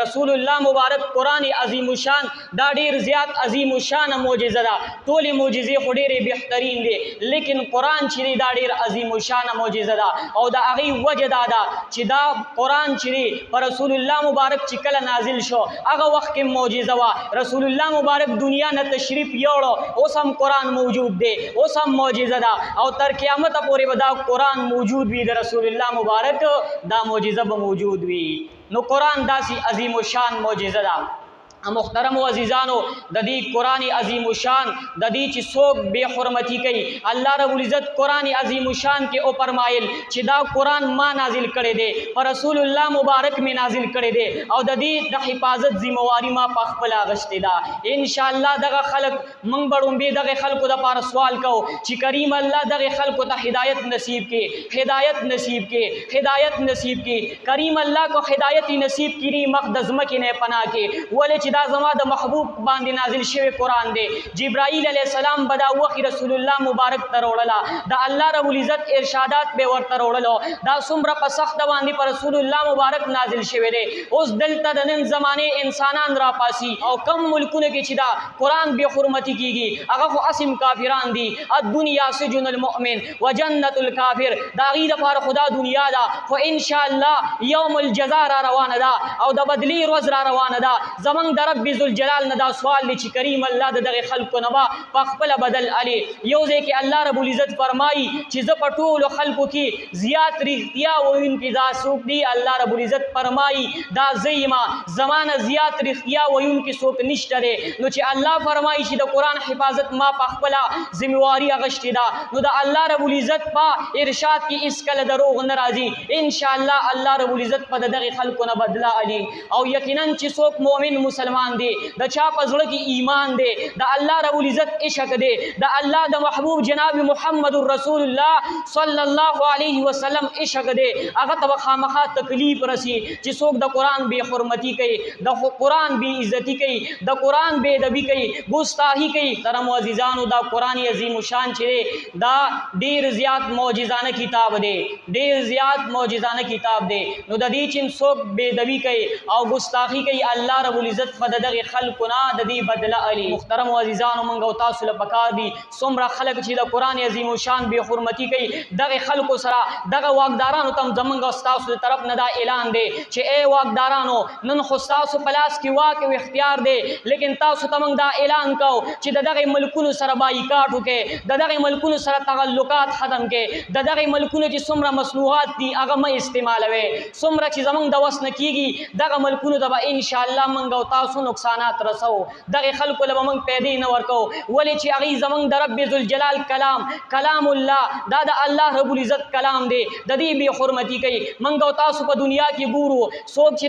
رسول الله مبارک قرآن عظیم الشان دا ډیر زیات عظیم الشان معجزه ده. ټولې معجزې خو ډېرې بهترین دي، لیکن قرآن چې دی دا ډېر عظیم الشان معجزه ده. او د هغې وجه دا ده چې دا قرآن چې دی په رسول الله مبارک چې کله نازل شو هغه وخت کې معجزه وه. رسول الله مبارک دنیا نه تشریف یوړو، اوس هم قرآن موجود دی، اوس هم معجزه ده او تر قیامته پورې به دا قرآن موجود وي. د رسول الله مبارک دا معجزه به موجود وي. نو قرآن داسې عظیم الشان معجزه ده. محترم و عزیزانو، د دې قرآن عظیم الشان د دې چې څوک بے حرمتی کوي، الله رب العزت قرآن عظیم الشان کې او فرمایل چې دا قرآن ما نازل کړی دی، پر رسول الله مبارک می نازل کړی دی او د دې د حفاظت ذمہواری ما په خپل اغشتې ده. ان شاء الله دغه خلق موږ بړومبي دغه خلکو د پاره سوال کو چې کریم الله دغه خلکو ته هدایت نصیب کړي، هدایت نصیب کړي، هدایت نصیب کړي. کریم الله کو هدایت نصیب کړي، مقدس مکه نه پناه کړي. ولې دا زما د محبوب باندې نازل شوی قرآن دی. جبرائیل علیہ السلام به دا وخی رسول الله مبارک ته راوړله، د الله رب العزت ارشادات به ورته راوړلو. دا څومره په سخت باندې پر رسول الله مبارک نازل شوی دی. اوس دلته د نن زمانه انسانان را پاسي او کم ملکونه کې چې دا قرآن بے حرمتی کیږي هغه خو اسم کافران دي. الدنیا سجن المؤمن وجنت الکافر، دا غي د پاره خدا دنیا دا، خو ان شاء الله یوم الجزاء را روانه ده او د بدلی روز را روانه ده. زمنګ رب ذوالجلال نه دا سوال دی چې کریم الله د دغه خلکو نه به په خپله بدل علي. یو ځای کې الله رب العزت فرمایي چې زه په ټولو خلکو کې زیات رښتیا ویونکي دا څوک دي؟ الله رب العزت فرمایي دا زه یم، زما نه زیات رښتیا ویونکي څوک نشته دی. نو چې الله فرمایي چې د قرآن حفاظت ما په خپله ذمہواري اغشتې ده، نو د الله رب العزت په ارشاد کې هېڅکله دروغ نه راځي. انشاءالله الله رب العزت په د دغې خلکو نه بدله علي. او یقینا چې څوک مؤمن مسلمان دی، د چا په زړه کې ایمان دی، د الله رب العزت عشق دی، د الله د محبوب جناب محمد رسول الله صلی الله علیه وسلم عشق دی، هغه ته خامخا تکلیف رسی چې څوک د قرآن بے حرمتی کوي، د قرآن بے عزتی کوي، د قرآن بے ادبی کوي، ګستاخی کوي. محترم عزیزانو، دا قرآن عظیم الشان چې دی دا ډیر زیات معجزانه کتاب دی، ډیر زیات معجزانه کتاب دی. نو د دې چې څوک بے ادبی کوي او ګستاخی کوي، الله رب العزت په دغه خلکو نه د دې بدله علي. محترم عزیزانو، موږ او تاسو له پکار دي څومره خلک چې د قرآن عظیم الشان بے حرمتی کوي، دغه خلکو سره دغه واکدارانو ته زموږ او ستاسو د طرف نه دا اعلان دی چې ای واکدارانو، نن خو ستاسو په لاس کې واک او اختیار دی، لیکن تاسو ته موږ دا اعلان کوو چې د دغه ملکونو سره بایکاټ وکړئ، د دغه ملکونو سره تعلقات ختم کړئ، د دغه ملکونو چې څومره مصنوعات دي هغه مه استعمالوئ. څومره چې زموږ د وس نه کېږي دغه ملکونو ته به انشاءالله موږ او تاسو نقصانات رسو. دغه خلکو له به موږ پیدې نه ورکوو، ولې چې هغوی زموږ د رب ذوالجلال کلام الله دا د الله رب العزت کلام دی، د دې بې حرمتي کوي. موږ او تاسو په دنیا کې ګورو څوک چې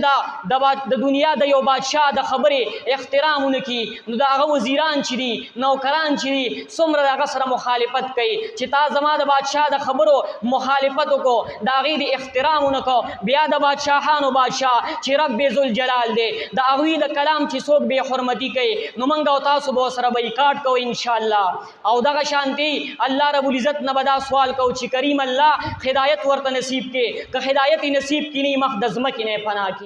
د دنیا د یو بادشاه د خبرې احترام ونه کړي، نو د هغه وزیران چې دي، نوکران چې دي، څومره د هغه سره مخالفت کوي چې تا زما د بادشاه د خبرو مخالفت وکړو، د هغې د احترام ونه کړو. بیا د بادشاهانو بادشاه چې رب ذوالجلال دی، د هغوی د کلام چې څوک بې حرمتي کوي، نو موږ او تاسو به ورسره بایکاټ کوو انشاءالله. او دغه شانتي الله رب العزت نه به دا سوال کوو چې کریم الله هدایت ورته نصیب کړي، که هدایت یې نصیب کړي مخ د ځمکې نه یې پناه کړي.